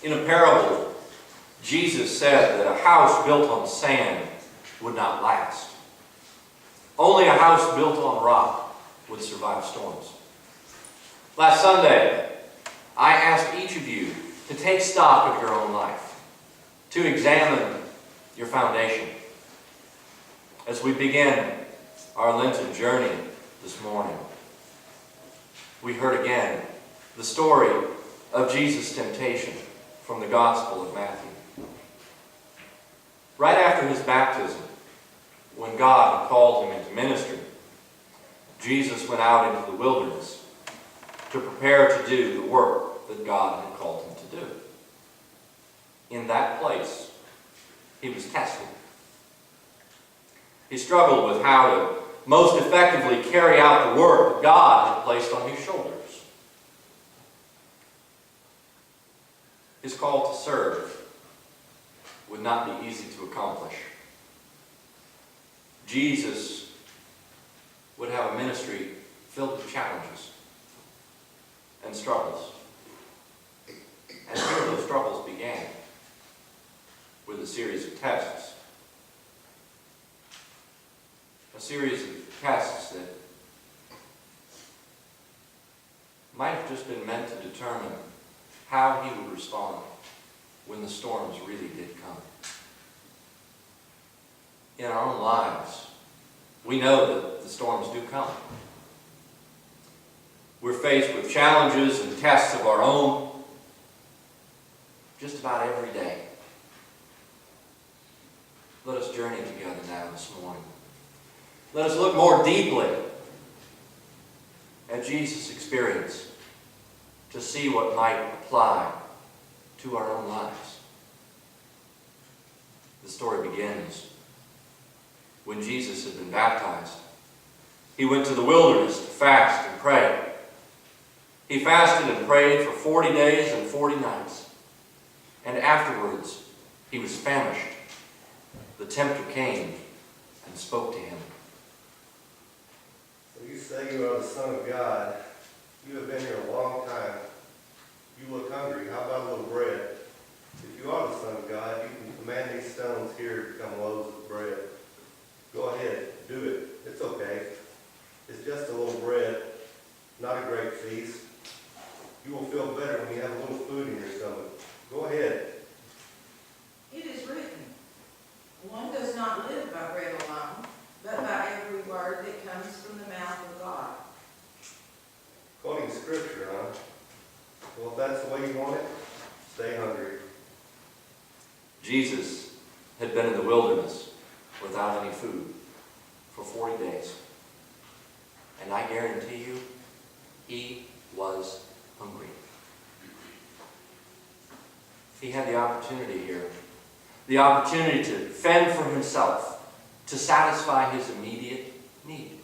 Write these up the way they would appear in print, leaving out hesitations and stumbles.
In a parable, Jesus said that a house built on sand would not last. Only a house built on rock would survive storms. Last Sunday, I asked each of you to take stock of your own life, to examine your foundation. As we begin our Lenten journey this morning, we heard again the story of Jesus' temptation from the Gospel of Matthew. Right after his baptism, when God had called him into ministry, Jesus went out into the wilderness to prepare to do the work that God had called him to do. In that place, he was tested. He struggled with how to most effectively carry out the work that God had placed on his shoulders. His call to serve would not be easy to accomplish. Jesus would have a ministry filled with challenges and struggles. And here those struggles began with a series of tests. A series of tests that might have just been meant to determine how he would respond when the storms really did come. In our own lives, we know that the storms do come. We're faced with challenges and tests of our own just about every day. Let us journey together now this morning. Let us look more deeply at Jesus' experience to see what might apply to our own lives. The story begins when Jesus had been baptized. He went to the wilderness to fast and pray. He fasted and prayed for 40 days and 40 nights. And afterwards, he was famished. The tempter came and spoke to him. So you say you are the Son of God. You have been here a long time. You look hungry. How about a little bread? If you are the Son of God, you can command these stones here to become loaves of bread. Go ahead, do it. It's okay. It's just a little bread, not a great feast. You will feel better when you have a little food in your stomach. Go ahead. It is written, one does not live by bread alone, but by every word that comes from the mouth of God. Quoting scripture, huh? Well, if that's the way you want it, stay hungry. Jesus had been in the wilderness without any food for 40 days. And I guarantee you, he was hungry. He had the opportunity here, the opportunity to fend for himself, to satisfy his immediate need.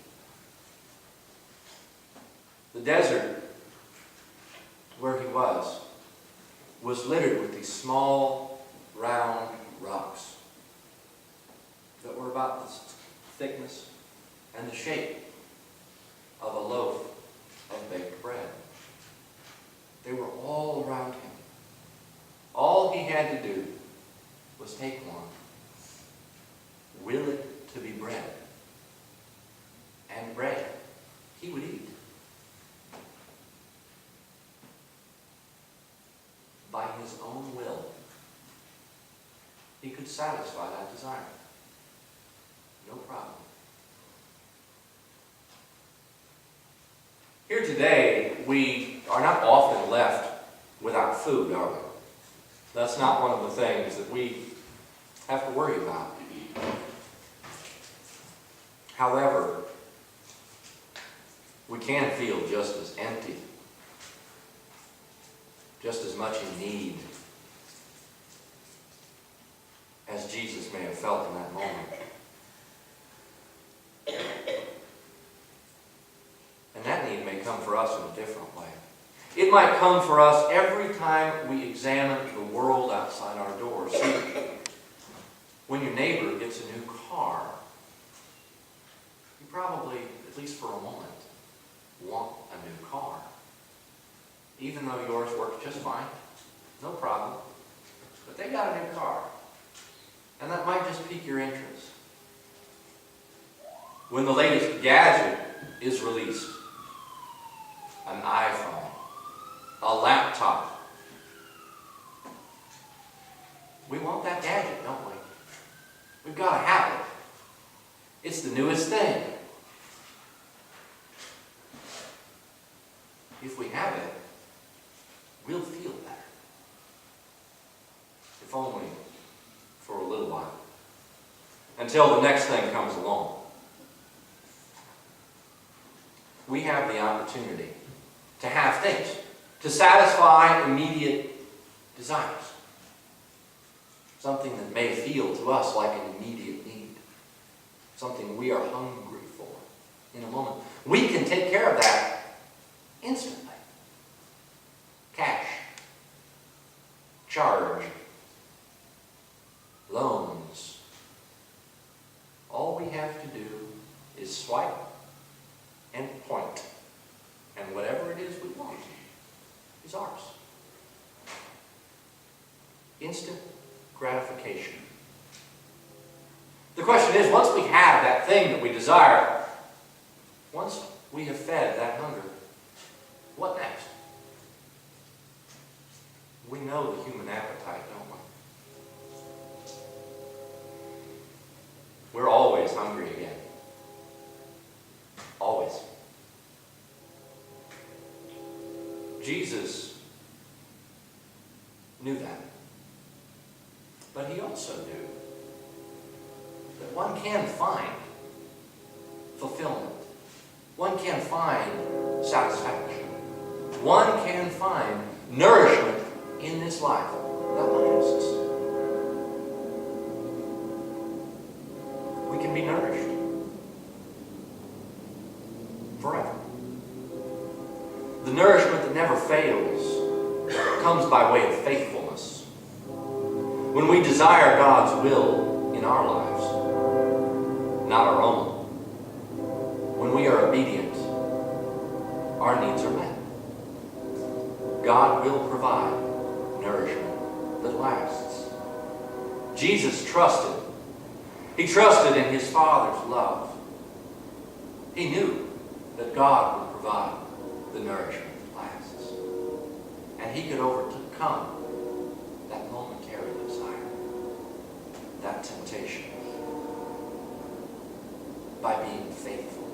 The desert where he was littered with these small, round rocks that were about the thickness and the shape of a loaf of baked bread. They were all around him. All he had to do was take one, will it to be bread, and bread he would eat. By his own will, he could satisfy that desire. No problem. Here today, we are not often left without food, are we? That's not one of the things that we have to worry about. However, we can feel just as empty, just as much in need as Jesus may have felt in that moment. And that need may come for us in a different way. It might come for us every time we examine the world outside our doors. See, when your neighbor gets a new car, you probably, at least for a moment, want a new car, even though yours works just fine. No problem. But they got a new car. And that might just pique your interest. When the latest gadget is released, an iPhone, a laptop, we want that gadget, don't we? We've got to have it. It's the newest thing. If we have it, we'll feel better. If only for a little while. Until the next thing comes along. We have the opportunity to have things, to satisfy immediate desires. Something that may feel to us like an immediate need. Something we are hungry for in a moment. We can take care of that instantly. Cash. Charge. Loans. All we have to do is swipe and point. And whatever it is we want is ours. Instant gratification. The question is, once we have that thing that we desire, once we have fed that hunger, what next? We know the human appetite, don't we? We're always hungry again. Always. Jesus knew that. But he also knew that one can find fulfillment. One can find satisfaction. One can find nourishment in this life that lasts. We can be nourished forever. The nourishment that never fails comes by way of faithfulness. When we desire God's will in our lives, not our own, when we are obedient, our needs are met. God will provide nourishment that lasts. Jesus trusted. He trusted in his Father's love. He knew that God would provide the nourishment that lasts. And he could overcome that momentary desire, that temptation, by being faithful.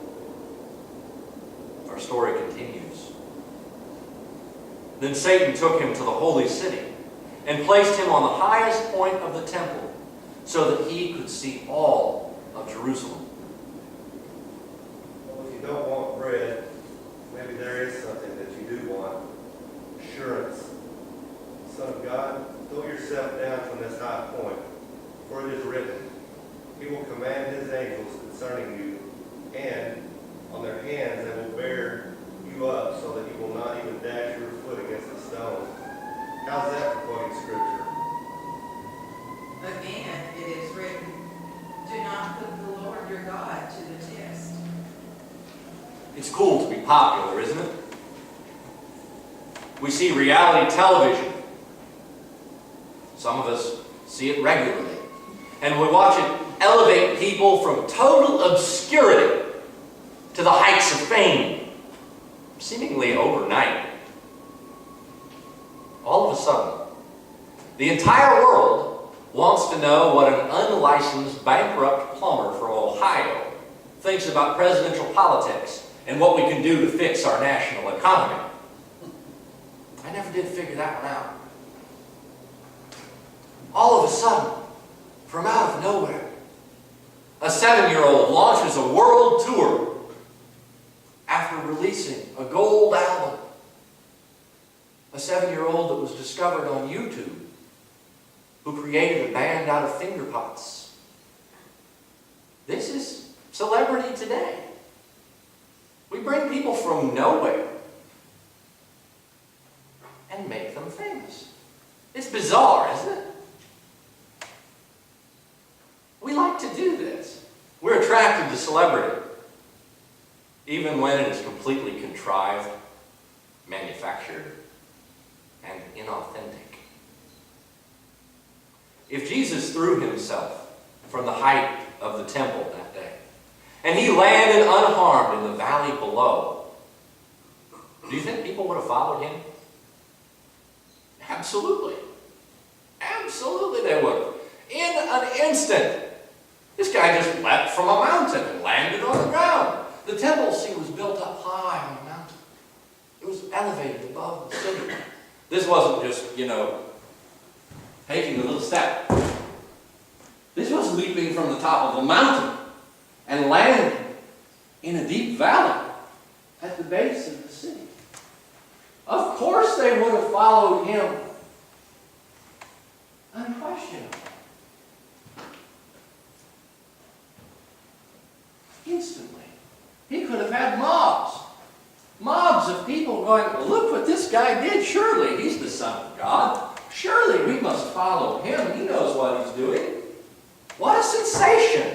Our story continues. Then Satan took him to the holy city and placed him on the highest point of the temple so that he could see all of Jerusalem. Well, if you don't want bread, maybe there is something that you do want. Assurance. Son of God, throw yourself down from this high point, for it is written, he will command his angels concerning you, and on their hands they will bear you up so that you will not even dash your foot against a stone. How's that for quoting scripture? Again, it is written, do not put the Lord your God to the test. It's cool to be popular, isn't it? We see reality television. Some of us see it regularly. And we watch it elevate people from total obscurity to the heights of fame, seemingly overnight. All of a sudden, the entire world wants to know what an unlicensed, bankrupt plumber from Ohio thinks about presidential politics and what we can do to fix our national economy. I never did figure that one out. All of a sudden, from out of nowhere, a 7-year-old launches a world tour after releasing a gold album. A 7-year-old that was discovered on YouTube who created a band out of finger pots. This is celebrity today. We bring people from nowhere and make them famous. It's bizarre, isn't it? We like to do this. We're attracted to celebrity, even when it is completely contrived, manufactured, and inauthentic. if Jesus threw himself from the height of the temple that day, and he landed unharmed in the valley below, do you think people would have followed him? Absolutely. Absolutely they would have. In an instant, this guy just leapt from a mountain and landed on the ground. The temple, see, was built up high on a mountain. It was elevated above the city. This wasn't just, taking a little step. This was leaping from the top of a mountain and landing in a deep valley at the base of the city. Of course they would have followed him. Unquestionably. Instantly. He could have had mobs. Mobs of people going, well, look what this guy did. Surely he's the Son of God. Surely we must follow him. He knows what he's doing. What a sensation